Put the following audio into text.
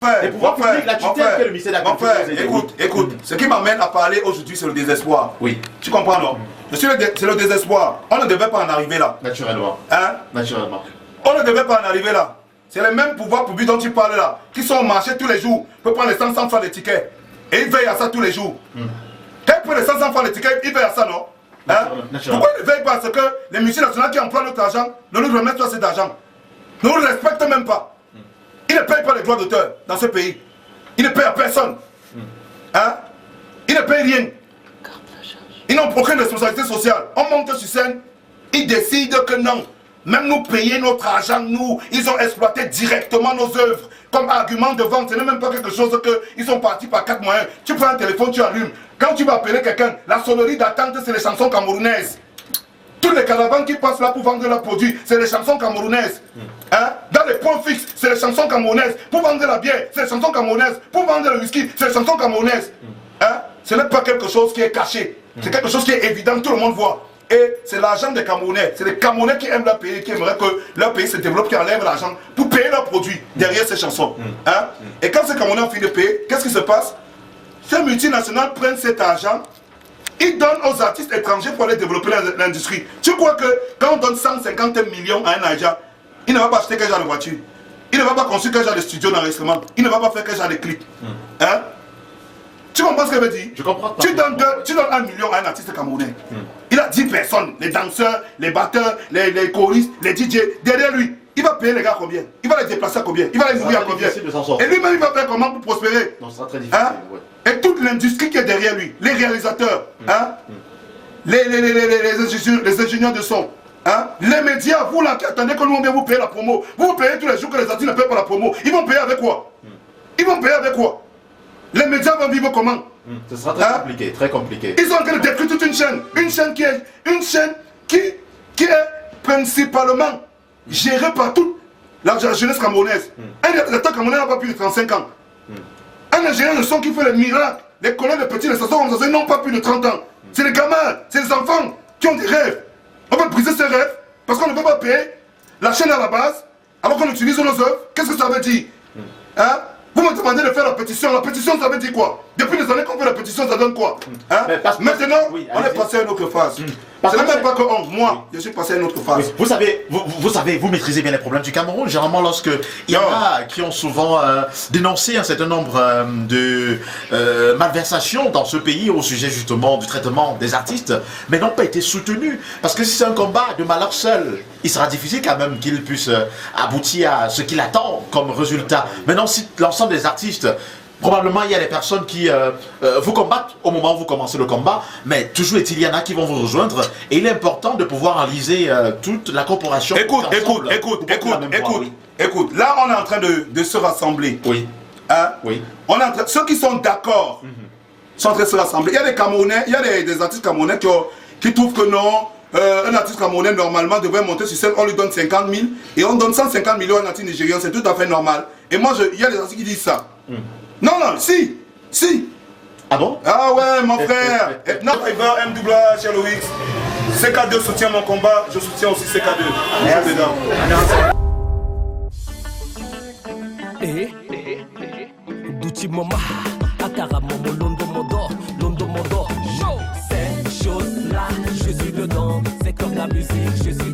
Les pouvoirs publics, la tutelle que le ministère de la Culture nous a dit. Écoute, ce qui m'amène à parler aujourd'hui, c'est le désespoir. Oui. Tu comprends, non? C'est le désespoir. On ne devait pas en arriver là. Naturellement. Hein? Naturellement. On ne devait pas en arriver là. C'est les mêmes pouvoirs publics dont tu parles là, qui sont au marché tous les jours pour prendre les 500 francs de tickets. Et ils veillent à ça tous les jours. Quand ils prennent les 500 francs de tickets, ils veillent à ça, non? Hein? Pourquoi ils ne veillent pas à ce que les multinationales qui emploient notre argent ne nous remettent pas cet argent? Ne nous respectent même pas. Ils ne payent pas les droits d'auteur dans ce pays. Ils ne payent à personne. Hein? Ils ne payent rien. Ils n'ont aucune responsabilité sociale. On monte sur scène, ils décident que non. Même nous payer notre argent, nous, ils ont exploité directement nos œuvres comme argument de vente. Ce n'est même pas quelque chose qu'ils sont partis par 4 moyens. Tu prends un téléphone, tu allumes. Quand tu vas appeler quelqu'un, la sonnerie d'attente, c'est les chansons camerounaises. Tous les caravanes qui passent là pour vendre leurs produits, c'est les chansons camerounaises. Hein? Dans les points fixes, c'est les chansons camerounaises. Pour vendre la bière, c'est les chansons camerounaises. Pour vendre le whisky, c'est les chansons camerounaises. Hein? Ce n'est pas quelque chose qui est caché. C'est quelque chose qui est évident, tout le monde voit. Et c'est l'argent des Camerounais. C'est les Camerounais qui aiment leur pays, qui aimeraient que leur pays se développe, qui enlèvent l'argent pour payer leurs produits derrière ces chansons. Hein? Et quand ces Camerounais ont fini de payer, qu'est-ce qui se passe? Ces multinationales prennent cet argent, ils donnent aux artistes étrangers pour aller développer l'industrie. Tu crois que quand on donne 150 millions à un Naija, il ne va pas acheter quel genre de voiture? Il ne va pas construire quel genre de studio d'enregistrement? Il ne va pas faire quel genre de clip? Hein? Tu comprends ce que je veux dire? Je comprends. Tu donnes 1 million à un artiste camerounais. Il a 10 personnes, les danseurs, les batteurs, les choristes, les DJ. Derrière lui, il va payer les gars combien? Il va les déplacer à combien? Il va les nourrir à combien? Et lui-même, il va faire comment pour prospérer? Non, ce sera très difficile. Hein? Et toute l'industrie qui est derrière lui, les réalisateurs, hein? les ingénieurs de son, hein? Les médias, vous là qui attendez que nous on vienne vous payer la promo, vous payez tous les jours que les artistes ne payent pas la promo. Ils vont payer avec quoi? Ils vont payer avec quoi? Les médias vont vivre comment? Ce sera très compliqué, très compliqué. Ils sont en train de détruire toute une chaîne qui est principalement gérée par toute la jeunesse camerounaise. Un réalisateur camerounais n'a pas plus de 35 ans. Un ingénieur de son qui fait les miracles, les collègues de petits, les stations comme ça, n'ont pas plus de 30 ans. C'est les gamins, c'est les enfants qui ont des rêves. On va briser ces rêves parce qu'on ne peut pas payer la chaîne à la base alors qu'on utilise nos œuvres. Qu'est-ce que ça veut dire? Hein? Vous me demandez de faire la pétition ça veut dire quoi? Depuis les années qu'on fait la pétition, ça donne quoi? Hein? Maintenant, on est passé à une autre phase. Ce n'est même pas que moi, je suis passé à une autre phase. Vous savez, vous maîtrisez bien les problèmes du Cameroun. Généralement, lorsque il y en a qui ont souvent dénoncé un certain nombre de malversations dans ce pays au sujet justement du traitement des artistes, mais n'ont pas été soutenus. Parce que si c'est un combat de malheur seul, il sera difficile quand même qu'il puisse aboutir à ce qu'il attend comme résultat. Maintenant, si l'ensemble des artistes, probablement il y a des personnes qui vous combattent au moment où vous commencez le combat, mais toujours est-il, il y en a qui vont vous rejoindre et il est important de pouvoir analyser toute la corporation. Écoute, là on est en train de se rassembler. Oui. Hein? Oui. Ceux qui sont d'accord sont en train de se rassembler. Il y a des Camerounais, il y a des artistes camerounais qui trouvent que non, un artiste camerounais normalement devrait monter sur scène, on lui donne 50 000 et on donne 150 millions à un artiste nigérian, c'est tout à fait normal. Et moi, il y a des artistes qui disent ça. Non, si. Ah bon? Ah ouais, mon frère. Non, MWA, chez Loïc. CK2 soutient mon combat, je soutiens aussi CK2. Merci. Duchi mama, akara momo londo modo. Cette chose là, je suis dedans, c'est comme la musique, je suis